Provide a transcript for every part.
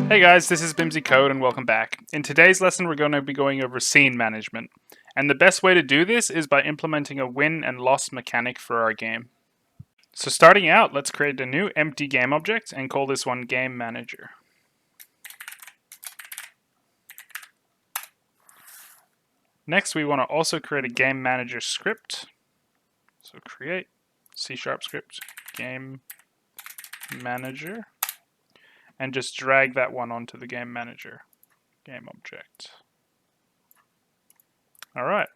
Hey guys, this is bimzycodes and welcome back. In today's lesson we're going to be going over scene management. And the best way to do this is by implementing a win and loss mechanic for our game. So starting out, let's create a new empty game object and call this one Game Manager. Next we want to also create a Game Manager script. So create C# script Game Manager and just drag that one onto the Game Manager game object. Alright,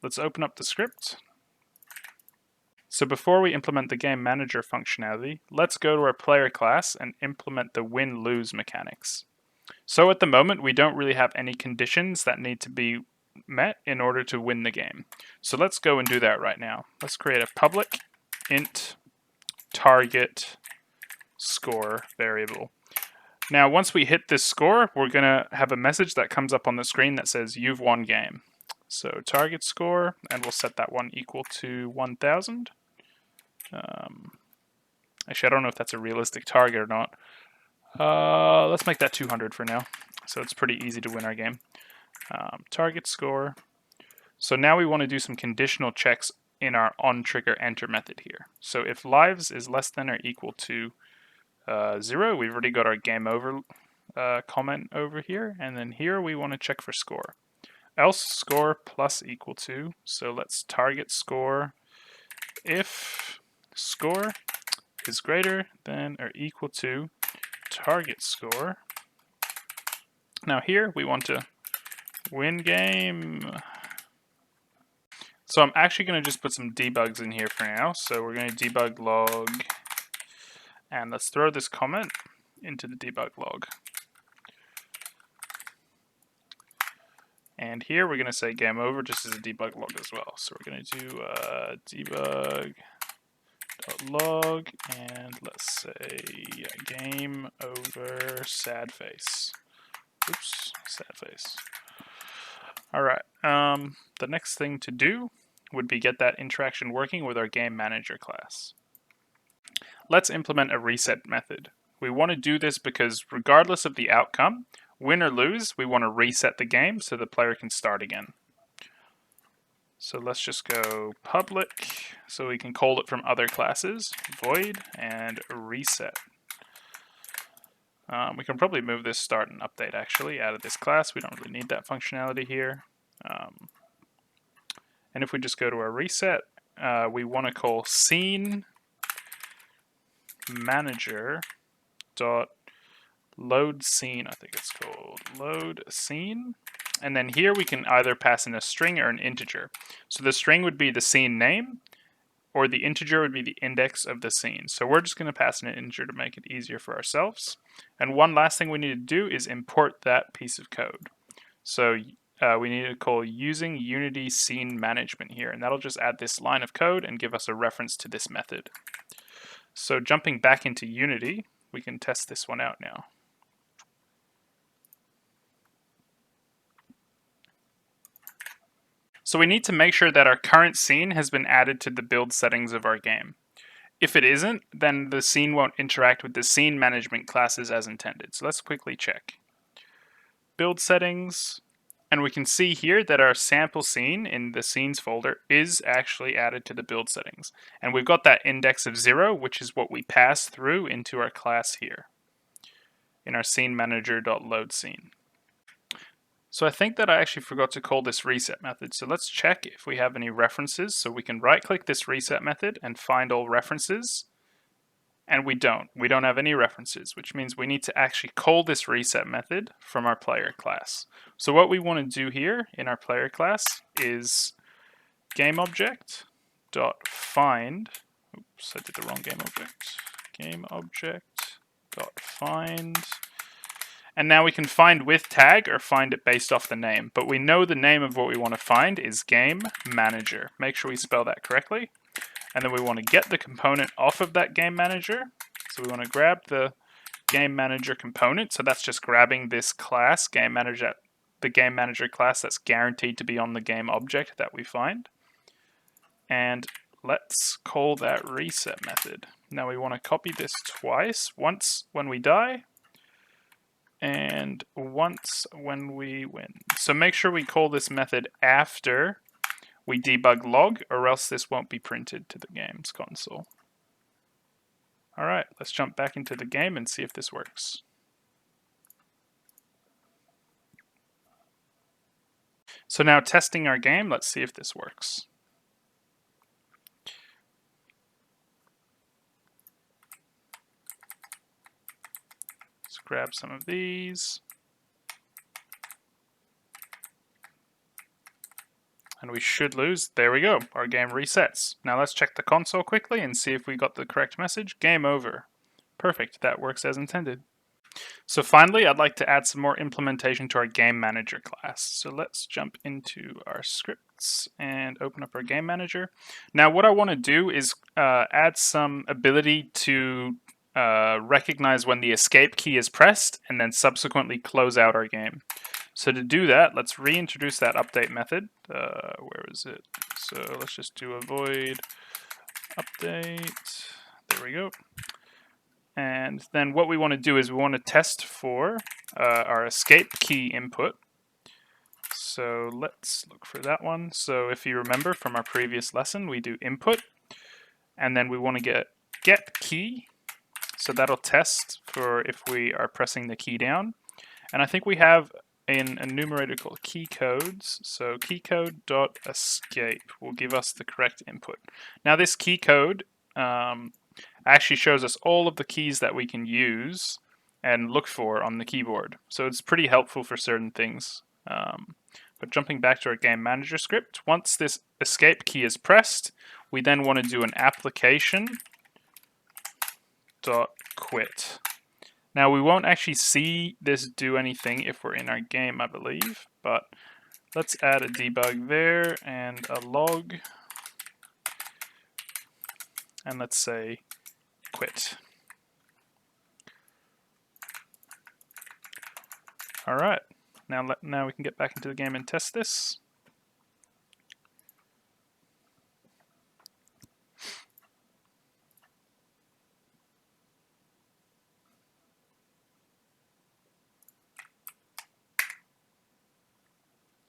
let's open up the script. So before we implement the Game Manager functionality, let's go to our player class and implement the win-lose mechanics. So at the moment, we don't really have any conditions that need to be met in order to win the game. So let's go and do that right now. Let's create a public int target score variable. Now, once we hit this score, we're going to have a message that comes up on the screen that says you've won game. So target score, and we'll set that one equal to 1000. Actually, I don't know if that's a realistic target or not. Let's make that 200 for now. So it's pretty easy to win our game. Target score. So now we want to do some conditional checks in our onTriggerEnter method here. So if lives is less than or equal to 0, we've already got our game over comment over here. And then here we want to check for score. Else score plus equal to. So let's target score if score is greater than or equal to target score. Now here we want to win game. So I'm actually going to just put some debugs in here for now. So we're going to debug log, and let's throw this comment into the debug log. And here we're going to say game over just as a debug log as well. So we're going to do debug.log and let's say game over sad face. Oops, sad face. Alright, the next thing to do would be get that interaction working with our game manager class. Let's implement a reset method. We want to do this because regardless of the outcome, win or lose, we want to reset the game so the player can start again. So let's just go public, so we can call it from other classes, void and reset. We can probably move this start and update actually out of this class. We don't really need that functionality here. And if we just go to our reset, we want to call scene manager dot load scene, I think it's called load scene. And then here we can either pass in a string or an integer. So the string would be the scene name, or the integer would be the index of the scene. So we're just going to pass in an integer to make it easier for ourselves. And one last thing we need to do is import that piece of code. So we need to call using Unity scene management here, and that'll just add this line of code and give us a reference to this method. So jumping back into Unity, we can test this one out now. So we need to make sure that our current scene has been added to the build settings of our game. If it isn't, then the scene won't interact with the scene management classes as intended. So let's quickly check. Build settings, and we can see here that our sample scene in the scenes folder is actually added to the build settings. And we've got that index of 0, which is what we pass through into our class here in our scene manager.load scene. So I think that I actually forgot to call this reset method. So let's check if we have any references. So we can right click this reset method and find all references. And we don't. We don't have any references, which means we need to actually call this reset method from our player class. So what we want to do here in our player class is GameObject.find. Oops, I did the wrong GameObject. GameObject.find. And now we can find with tag or find it based off the name. But we know the name of what we want to find is Game Manager. Make sure we spell that correctly. And then we want to get the component off of that Game Manager. So we want to grab the Game Manager component. So that's just grabbing this class, Game Manager, the Game Manager class that's guaranteed to be on the game object that we find. And let's call that reset method. Now we want to copy this twice. Once when we die, and once when we win. So make sure we call this method after we debug log, or else this won't be printed to the game's console. All right, let's jump back into the game and see if this works. So now testing our game, let's see if this works. Let's grab some of these. And we should lose. There we go. Our game resets. Now let's check the console quickly and see if we got the correct message. Game over. Perfect. That works as intended. So finally, I'd like to add some more implementation to our game manager class. So let's jump into our scripts and open up our game manager. Now what I want to do is add some ability to recognize when the escape key is pressed and then subsequently close out our game. So to do that, let's reintroduce that update method. Where is it? So let's just do a void update. There we go. And then what we want to do is we want to test for our escape key input. So let's look for that one. So if you remember from our previous lesson, we do input, and then we want to get key. So that'll test for if we are pressing the key down. And I think we have an enumerator called key codes. So keycode.escape will give us the correct input. Now this key code actually shows us all of the keys that we can use and look for on the keyboard. So it's pretty helpful for certain things. But jumping back to our game manager script, once this escape key is pressed, we then want to do an application.quit. Now we won't actually see this do anything if we're in our game, I believe, but let's add a debug there and a log, and let's say quit. All right, now we can get back into the game and test this.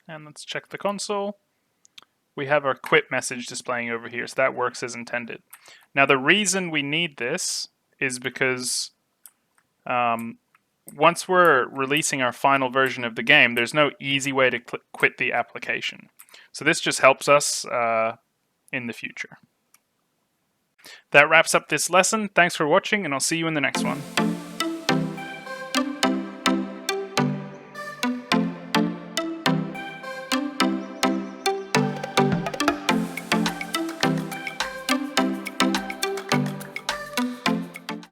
And let's check the console. We have our quit message displaying over here, so that works as intended. Now the reason we need this is because once we're releasing our final version of the game, there's no easy way to quit the application. So this just helps us in the future. That wraps up this lesson. Thanks for watching, and I'll see you in the next one.